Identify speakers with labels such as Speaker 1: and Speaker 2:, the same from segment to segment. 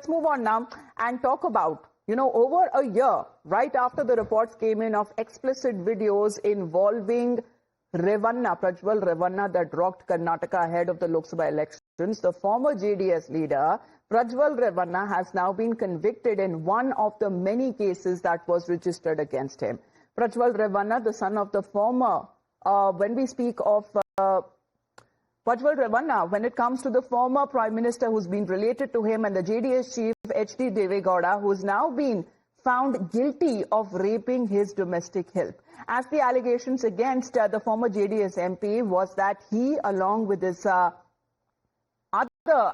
Speaker 1: let's move on now and talk about, over a year, right after the reports came in of explicit videos involving Prajwal Revanna, that rocked Karnataka ahead of the Lok Sabha elections, the former JDS leader, Prajwal Revanna, has now been convicted in one of the many cases that was registered against him. Prajwal Revanna, the son of the former, when we speak of Prajwal Revanna, when it comes to the former Prime Minister who's been related to him, and the JDS chief H.D. Devegowda, who's now been found guilty of raping his domestic help. As the allegations against the former JDS MP was that he, along with his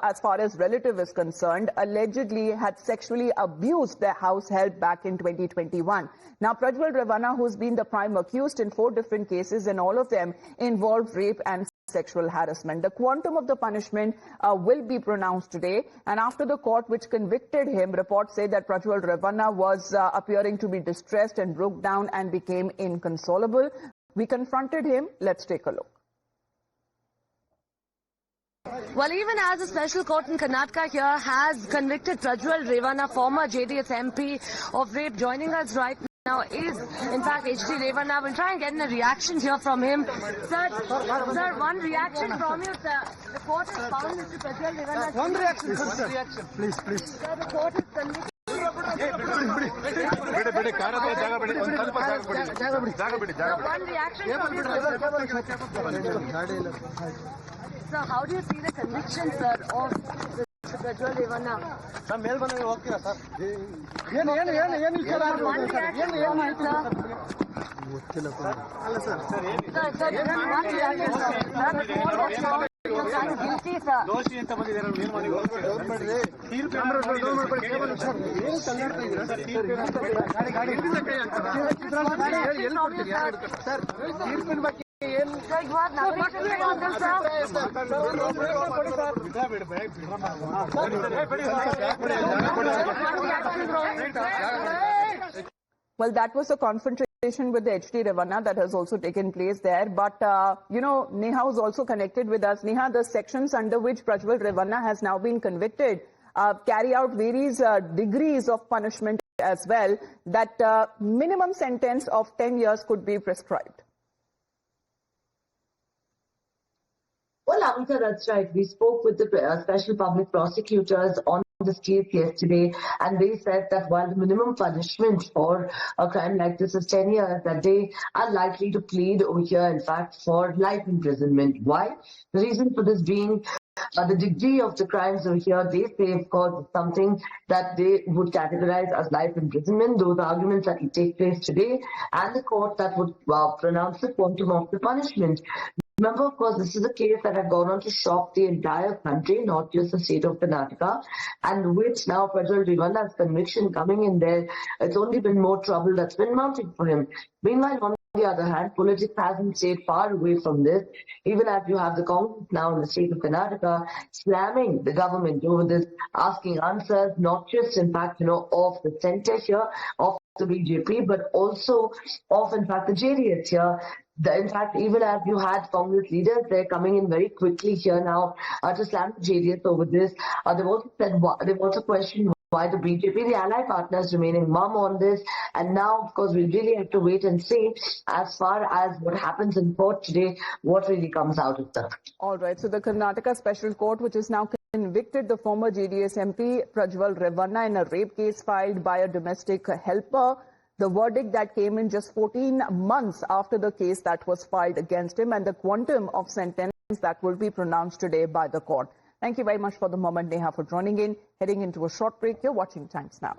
Speaker 1: as far as relative is concerned, allegedly had sexually abused their house help back in 2021. Now, Prajwal Revanna, who's been the prime accused in 4 different cases, and all of them involved rape and sexual harassment. The quantum of the punishment will be pronounced today, and after the court which convicted him, reports say that Prajwal Revanna was appearing to be distressed and broke down and became inconsolable. We confronted him. Let's take a look.
Speaker 2: Well, even as a special court in Karnataka here has convicted Prajwal Revanna, former JDS MP, of rape, joining us right now is, in fact, H.D. Revanna. We'll try and get a reaction here from him. Sir, one reaction from you, sir. The court has found Mr. Prajwal Revanna.
Speaker 3: One reaction, sir. Please.
Speaker 2: Sir, the court has convicted. One reaction from you, sir. So how do you see the conviction, sir, of Mr. Prajwal Revanna?
Speaker 3: Sir, mail banane ಹೋಗ್ತೀರಾ sir? ಏನು ವಿಚಾರ ಗೊತ್ತಿಲ್ಲಪ್ಪ. ಅಲ್ಲ sir. ದೋಷಿ ಅಂತ ಬಂದಿದ್ದಾರೆ, ಏನು ಮಾಡಿ ಹೋಗ್ಬೇಡ್ರಿ. ತೀರ್ಪಿನ ಬಗ್ಗೆ
Speaker 1: Well, that was a confrontation with the H.D. Revanna that has also taken place there. But, Neha was also connected with us. Neha, the sections under which Prajwal Revanna has now been convicted carry out various degrees of punishment as well. That minimum sentence of 10 years could be prescribed.
Speaker 4: Well, Amita, that's right. We spoke with the special public prosecutors on this case yesterday, and they said that while the minimum punishment for a crime like this is 10 years, that they are likely to plead over here, in fact, for life imprisonment. Why? The reason for this being the degree of the crimes over here, they say, of course, is something that they would categorize as life imprisonment. Those arguments that will take place today, and the court that would pronounce the quantum of the punishment. Remember, of course, this is a case that had gone on to shock the entire country, not just the state of Karnataka, and which now Prajwal Revanna's conviction coming in there, it's only been more trouble that's been mounting for him. Meanwhile, on the other hand, politics hasn't stayed far away from this, even as you have the Congress now in the state of Karnataka slamming the government over this, asking answers, not just, in fact, of the centre here, of the BJP, but also of, in fact, the JDS here. In fact, even as you had Congress leaders, they're coming in very quickly here now to slam the JDS over this. They've also questioned why the BJP, the ally partners, remaining mum on this. And now, of course, we really have to wait and see as far as what happens in court today, what really comes out of that.
Speaker 1: All right. So the Karnataka Special Court, which is now convicted the former JDS MP Prajwal Revanna in a rape case filed by a domestic helper. The verdict that came in just 14 months after the case that was filed against him, and the quantum of sentence that will be pronounced today by the court. Thank you very much for the moment, Neha, for joining in. Heading into a short break, you're watching Times Now.